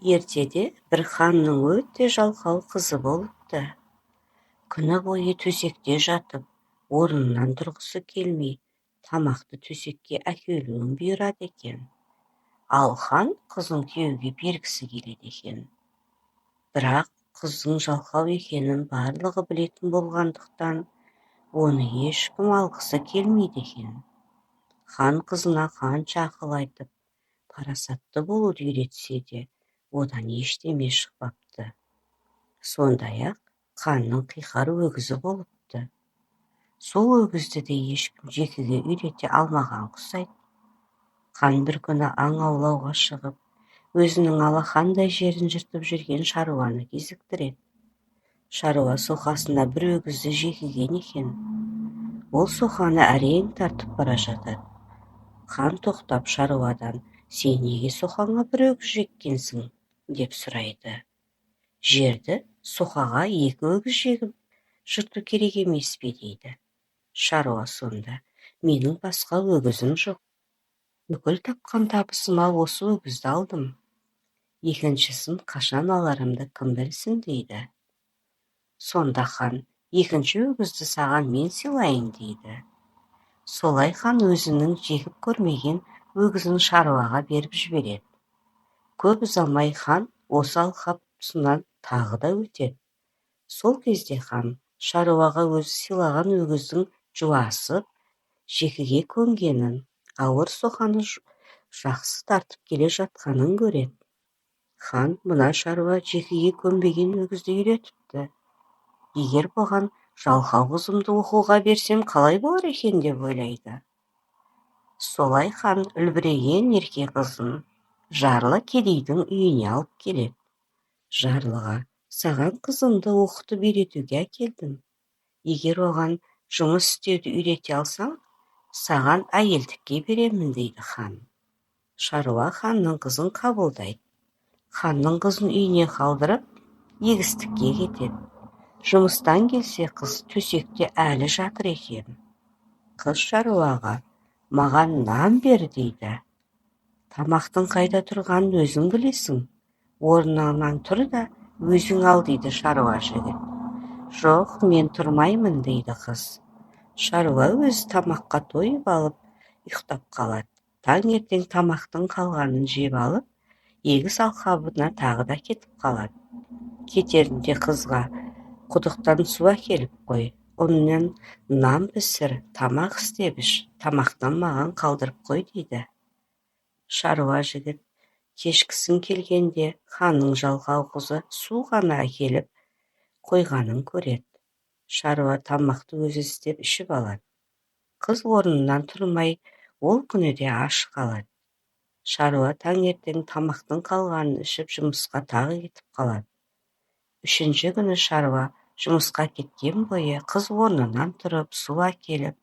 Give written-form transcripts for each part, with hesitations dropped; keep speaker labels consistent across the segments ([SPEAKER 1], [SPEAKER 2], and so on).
[SPEAKER 1] Ертеде бір ханның өте жалқау қызы болыпты. Күні бойы төсекте жатып, орнынан тұрғысы келмей, тамақты төсекке әкелуін бұйырады екен. Ал хан қызын күйеуге бергісі келеді екен. Бірақ қыздың жалқау екенін барлығы білетін болғандықтан, оны ешкім алғысы келмейді екен. Хан қызына қанша ақыл айтып, парасатты болуды үйретсе де, одан ештеме шықпапты. Сондай-ақ ханның қиқар өгізі болыпты. Сол өгізді де ешкім жекіге үйрете алмаған құсайды. Хан бір күні аң аулауға шығып, өзінің алақандай жерін жыртып жүрген шаруаны кезіктіреді. Шаруа соқасына бір өгізді жекіген екен. Ол соқаны әрең тартып бара жатады. Хан тоқтап шаруадан: «Сен неге соқаңа бір өгіз жеккенсің?» деп сұрайды. «Жерді соқаға екі өгіз жегіп жырту керек емес пе?» дейді. Шаруа сонда: «Менің басқа өгізім жоқ. Бүкіл тапқан табысыма осы өгізді алдым. Екіншісін қашан аларымды кім білсін?» дейді. Сонда хан: «Екінші өгізді саған мен сыйлайын» дейді. Солай хан өзінің жегіп көрмеген өгізін шаруаға беріп жібереді. Көп ұзамай хан осы алқап тұсынан тағы да өтеді. Сол кезде хан шаруаға өзі сыйлаған өгіздің жуасып, жекіге көнгенін, ауыр соқаны жақсы тартып келе жатқанын көреді. Хан мына шаруа жекіге көнбеген өгізді үйретіпті. Егер бұған жалқау қызымды оқуға берсем қалай болар екен деп ойлайды. Солай хан үлбіреген ерке қызын жарлы кедейдің үйіне алып келеді. Жарлыға: «Саған қызымды оқытып үйретуге әкелдім. Егер оған жұмыс істеуді үйрете алсаң, саған әйелдікке беремін» дейді хан. Шаруа ханның қызын қабылдайды. Ханның қызын үйіне қалдырып, егістікке кетеді. Жұмыстан келсе, қыз төсекте әлі жатыр екен. Қыз шаруаға: «Маған нан бер» дейді. «Тамақтың қайда тұрғанын өзің білесің. Орныңнан тұр да өзің ал» дейді шаруа жігіт. «Жоқ, мен тұрмаймын» дейді қыз. Шаруа өзі тамаққа тойып алып, ұйықтап қалады. Таңертең тамақтың қалғанын жеп алып, егіс алқабына тағы да кетіп қалады. Кетерінде қызға: «Құдықтан су әкеліп қой, онымен нан пісір, тамақ істеп іш, тамақтан маған қалдырып қой» дейді. Шаруа жігіт кешкісін келгенде ханның жалқау қызы су ғана әкеліп қойғанын көреді. Шаруа тамақты өзі істеп ішіп алады. Қыз орнынан тұрмай, ол күні де аш қалады. Шаруа таңертең тамақтың қалғанын ішіп жұмысқа тағы кетіп қалады. Үшінші күні шаруа жұмысқа кеткен бойы қыз орнынан тұрып, су әкеліп,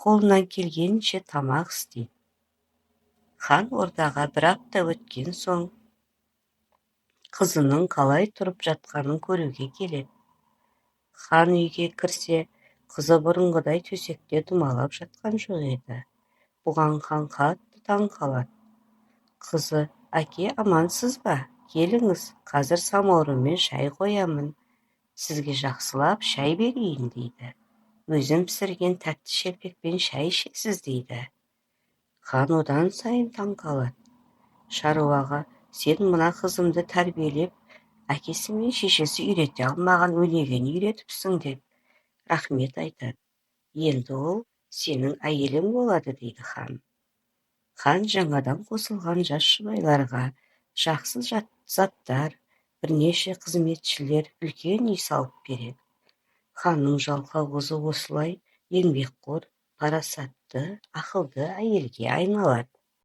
[SPEAKER 1] қолынан келгенше тамақ істейді. Хан ордаға бір апта өткен соң қызының қалай тұрып жатқанын көруге келеді. Хан үйге кірсе, қызы бұрынғыдай төсекте думалап жатқан жоқ еді. Бұған хан қатты таң қалады. Қызы: «Әке, амансыз ба? Келіңіз, қазір самаурынмен шай қоямын. Сізге жақсылап шай берейін» дейді. «Өзім пісірген тәтті шелпекпен шай ішесіз» дейді. Хан одан сайын таң қалады. Шаруаға: «Сен мына қызымды тәрбиелеп, әкесі мен шешесі үйрете алмаған өнегені үйретіпсің» деп рахмет айтады. «Енді ол сенің әйелің болады» дейді хан. Хан жаңадан қосылған жас жұбайларға жақсы заттар, бірнеше қызметшілер, үлкен үй салып береді. Ханның жалқау қызы осылай еңбекқор, парасатты, ақылды әйелге айналады.